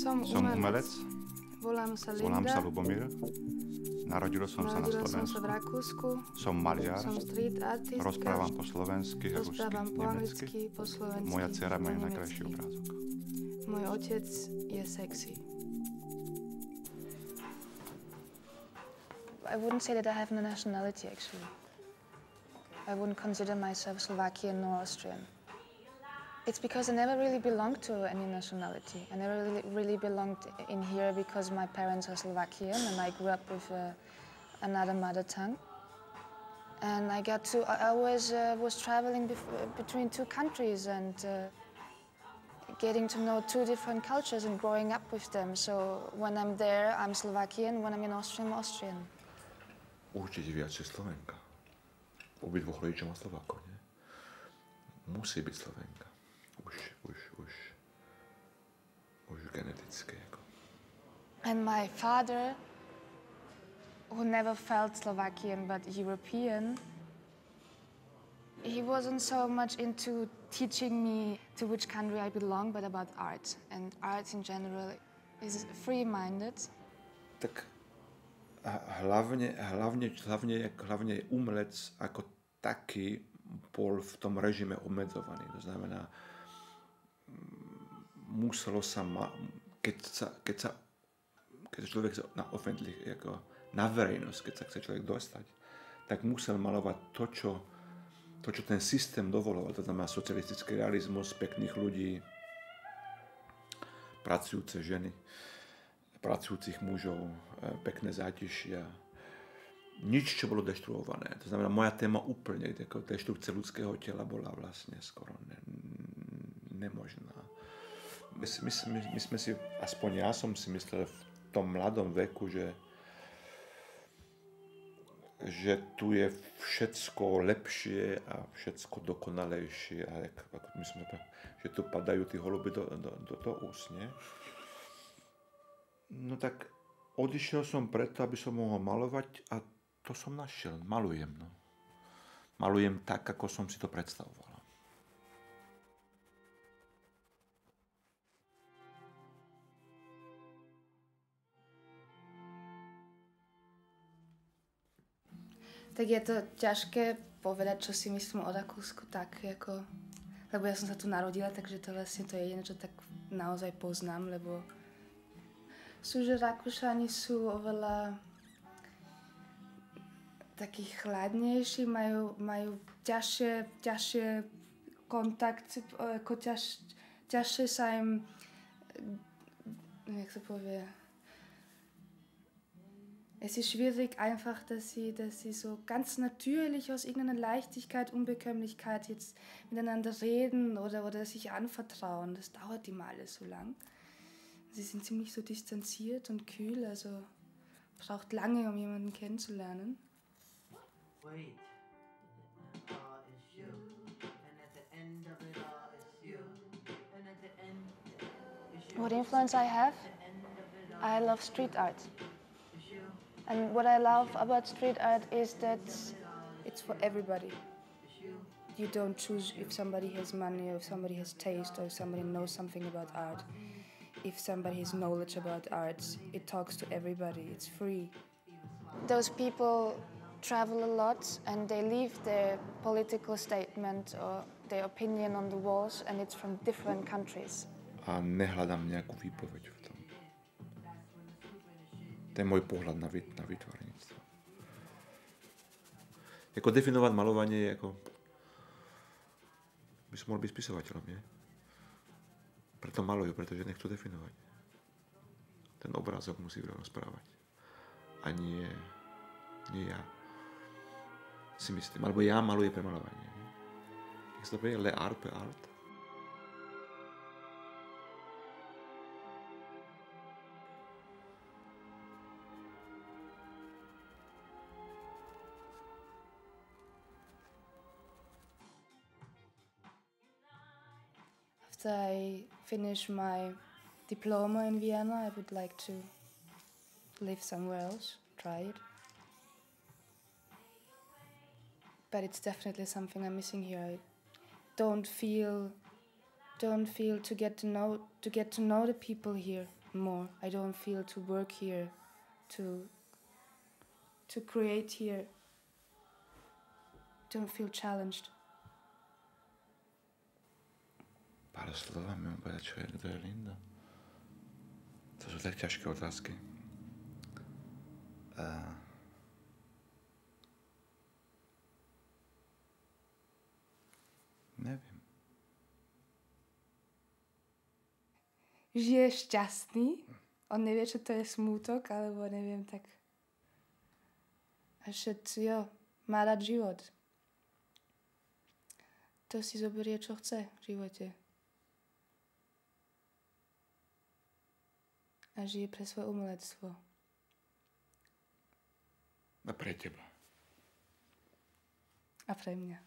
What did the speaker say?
Som umelec. Volám sa Lubomír. Narodil som sa na Slovensku. v Rakúsku. Som maliar. Som street artistka. Rozprávam po slovensky, Rozprávam po nemecky. anglicky, po slovensky. Moja dcera má po najkrajší nemecky. obrázok. Môj otec je sexy. I wouldn't say that I have no nationality, actually. I wouldn't consider myself Slovakian nor Austrian. It's because I never really belonged to any nationality. I never really belonged in here because my parents are Slovakian and I grew up with another mother tongue. And I always was traveling between two countries and getting to know two different cultures and growing up with them. So when I'm there, I'm Slovakian. When I'm in Austria, I'm Austrian. Určite viacej Slovenka. Obidvoch rodičov má Slovákov, nie? Musí byť Slovenka. Už geneticky. Jako. And my father, who never felt Slovakian but European, he wasn't so much into teaching me to which country I belong, but about art. And art in general is free-minded. Tak hlavne umelec ako taký bol v tom režime obmedzovaný. To znamená, muselo sa keď sa človek na verejnosť, keď sa chce človek dostať, tak musel malovať to, čo ten systém dovoloval. To znamená socialistický realizmus, pekných ľudí, pracujúce ženy, pracujúcich mužov, pekné zátišia. Nič, čo bolo deštruované. To znamená, moja téma úplne, deštrukcia ľudského tela bola vlastne skoro nemožná. My sme si, aspoň ja som si myslel v tom mladom veku, že tu je všetko lepšie a všetko dokonalejšie. A že tu padajú tí holuby do úst, nie? No tak odišiel som preto, aby som mohol malovať a to som našiel. Malujem, no. Malujem tak, ako som si to predstavoval. Tak je to ťažké povedať, čo si myslím o Rakúsku, tak ako... Lebo ja som sa tu narodila, takže to vlastne to je jediné, čo tak naozaj poznám, lebo sú, že Rakúšani sú oveľa takí chladnejší, majú ťažšie kontakt, ako ťažšie sa im, jak sa povie, es ist schwierig einfach, dass sie so ganz natürlich aus irgendeiner Leichtigkeit, Unbekömmlichkeit jetzt miteinander reden oder sich anvertrauen. Das dauert immer alles so lang. Sie sind ziemlich so distanziert und kühl, also braucht lange, um jemanden kennenzulernen. Wait, is you, and at the end of it all is you, and at the end is you. What influence I have? I love street art. And what I love about street art is that it's for everybody. You don't choose if somebody has money or if somebody has taste or if somebody knows something about art. If somebody has knowledge about art, it talks to everybody. It's free. Those people travel a lot and they leave their political statement or their opinion on the walls, and it's from different countries. A nehľadám nejakú výpoveď v tom. To je môj pohľad na výtvarníctvo. Jako definovať malovanie je ako... by som mohol byť spisovateľom, nie? Preto malujú, pretože nechcú definovať. Ten obrázok musí rozprávať. A nie ja. Si myslím. Alebo ja malujem pre malovanie. Jak sa to povie? Le art per art. After I finish my diploma in Vienna, I would like to live somewhere else, try it. But it's definitely something I'm missing here. I don't feel to get to know the people here. more. I don't feel to work here, to create here. Don't feel challenged. Pár slovami mám povedať, čo je, kto je Linda. To sú tak ťažké otázky. Neviem. Že je šťastný, on nevie, čo to je smútok, alebo neviem, tak... A že jo, má rád život. To si zoberie, čo chce v živote. A žije pre svoje umelectvo. A pre teba. A pre mňa.